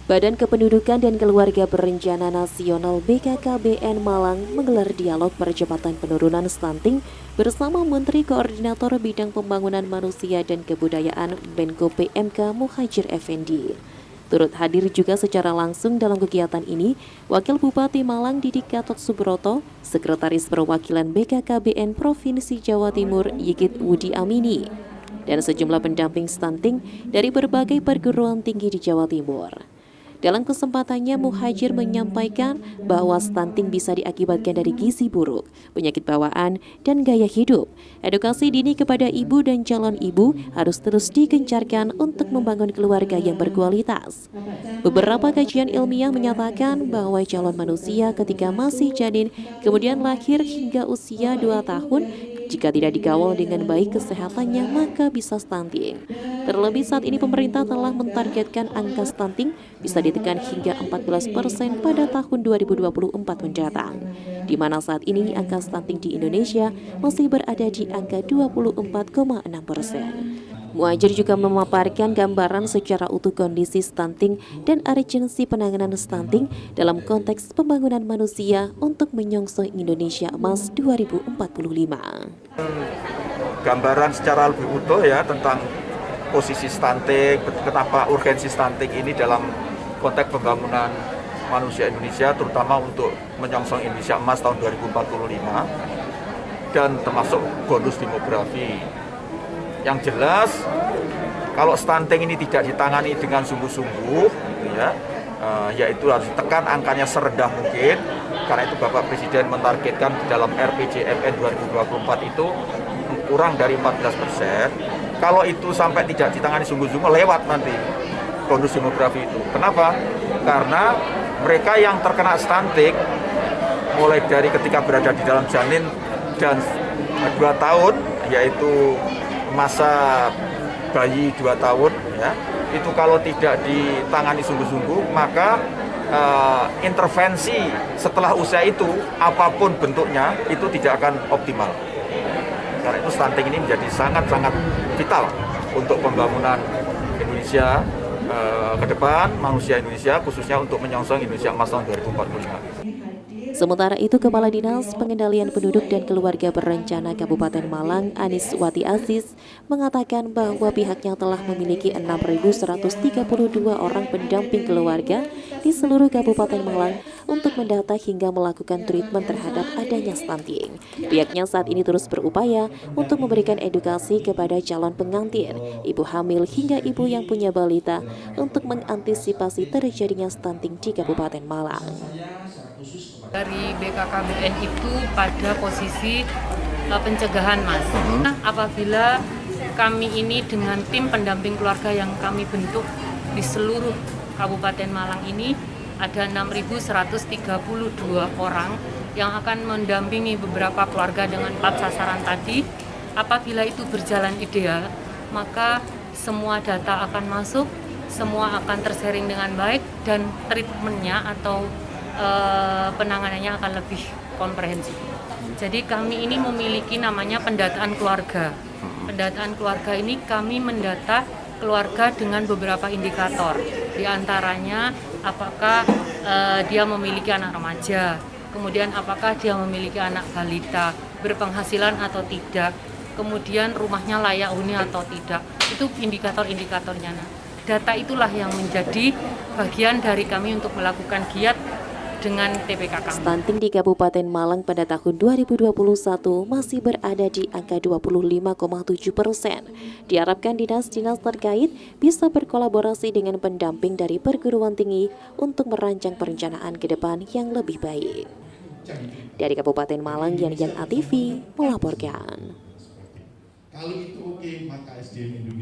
Badan Kependudukan dan Keluarga Berencana Nasional BKKBN Malang menggelar dialog percepatan penurunan stunting bersama Menteri Koordinator Bidang Pembangunan Manusia dan Kebudayaan Menko PMK Muhadjir Effendi. Turut hadir juga secara langsung dalam kegiatan ini Wakil Bupati Malang Didik Gatot Subroto, Sekretaris Perwakilan BKKBN Provinsi Jawa Timur Yigit Wudi Amini, dan sejumlah pendamping stunting dari berbagai perguruan tinggi di Jawa Timur. Dalam kesempatannya, Muhadjir menyampaikan bahwa stunting bisa diakibatkan dari gizi buruk, penyakit bawaan, dan gaya hidup. Edukasi dini kepada ibu dan calon ibu harus terus digencarkan untuk membangun keluarga yang berkualitas. Beberapa kajian ilmiah menyatakan bahwa calon manusia ketika masih janin, kemudian lahir hingga usia 2 tahun, jika tidak dikawal dengan baik kesehatannya, maka bisa stunting. Terlebih saat ini pemerintah telah mentargetkan angka stunting bisa ditekan hingga 14% pada tahun 2024 mendatang, di mana saat ini angka stunting di Indonesia masih berada di angka 24,6%. Muhadjir juga memaparkan gambaran secara utuh kondisi stunting dan urgensi penanganan stunting dalam konteks pembangunan manusia untuk menyongsong Indonesia Emas 2045. Gambaran secara lebih utuh ya tentang posisi stunting, kenapa urgensi stunting ini dalam konteks pembangunan manusia Indonesia, terutama untuk menyongsong Indonesia Emas tahun 2045 dan termasuk bonus demografi. Yang jelas, kalau stunting ini tidak ditangani dengan sungguh-sungguh, ya, yaitu harus ditekan angkanya serendah mungkin. Karena itu Bapak Presiden mentargetkan di dalam RPJMN 2024 itu kurang dari 14%. Kalau itu sampai tidak ditangani sungguh-sungguh, lewat nanti bonus demografi itu. Kenapa? Karena mereka yang terkena stunting, mulai dari ketika berada di dalam janin dan 2 tahun, yaitu masa bayi 2 tahun, ya, itu kalau tidak ditangani sungguh-sungguh, maka intervensi setelah usia itu, apapun bentuknya, itu tidak akan optimal. Karena itu stunting ini menjadi sangat-sangat vital untuk pembangunan Indonesia ke depan, manusia Indonesia, khususnya untuk menyongsong Indonesia Emas tahun 2045. Sementara itu, Kepala Dinas Pengendalian Penduduk dan Keluarga Berencana Kabupaten Malang, Anis Wati Aziz, mengatakan bahwa pihaknya telah memiliki 6.132 orang pendamping keluarga di seluruh Kabupaten Malang untuk mendata hingga melakukan treatment terhadap adanya stunting. Pihaknya saat ini terus berupaya untuk memberikan edukasi kepada calon pengantin, ibu hamil hingga ibu yang punya balita untuk mengantisipasi terjadinya stunting di Kabupaten Malang. Dari BKKBN itu pada posisi pencegahan, Mas. Apabila kami ini dengan tim pendamping keluarga yang kami bentuk di seluruh Kabupaten Malang ini ada 6.132 orang yang akan mendampingi beberapa keluarga dengan 4 sasaran tadi. Apabila itu berjalan ideal, maka semua data akan masuk, semua akan tersharing dengan baik dan treatmentnya atau penanganannya akan lebih komprehensif. Jadi kami ini memiliki namanya pendataan keluarga. Pendataan keluarga ini kami mendata keluarga dengan beberapa indikator. Di antaranya apakah dia memiliki anak remaja, kemudian apakah dia memiliki anak balita, berpenghasilan atau tidak, kemudian rumahnya layak huni atau tidak. Itu indikator-indikatornya. Nah, data itulah yang menjadi bagian dari kami untuk melakukan giat dengan TPK kami. Stunting di Kabupaten Malang pada tahun 2021 masih berada di angka 25,7%. Diharapkan dinas-dinas terkait bisa berkolaborasi dengan pendamping dari perguruan tinggi untuk merancang perencanaan ke depan yang lebih baik. Dari Kabupaten Malang, Yan ATV melaporkan. Kalau itu oke, maka SDM Indonesia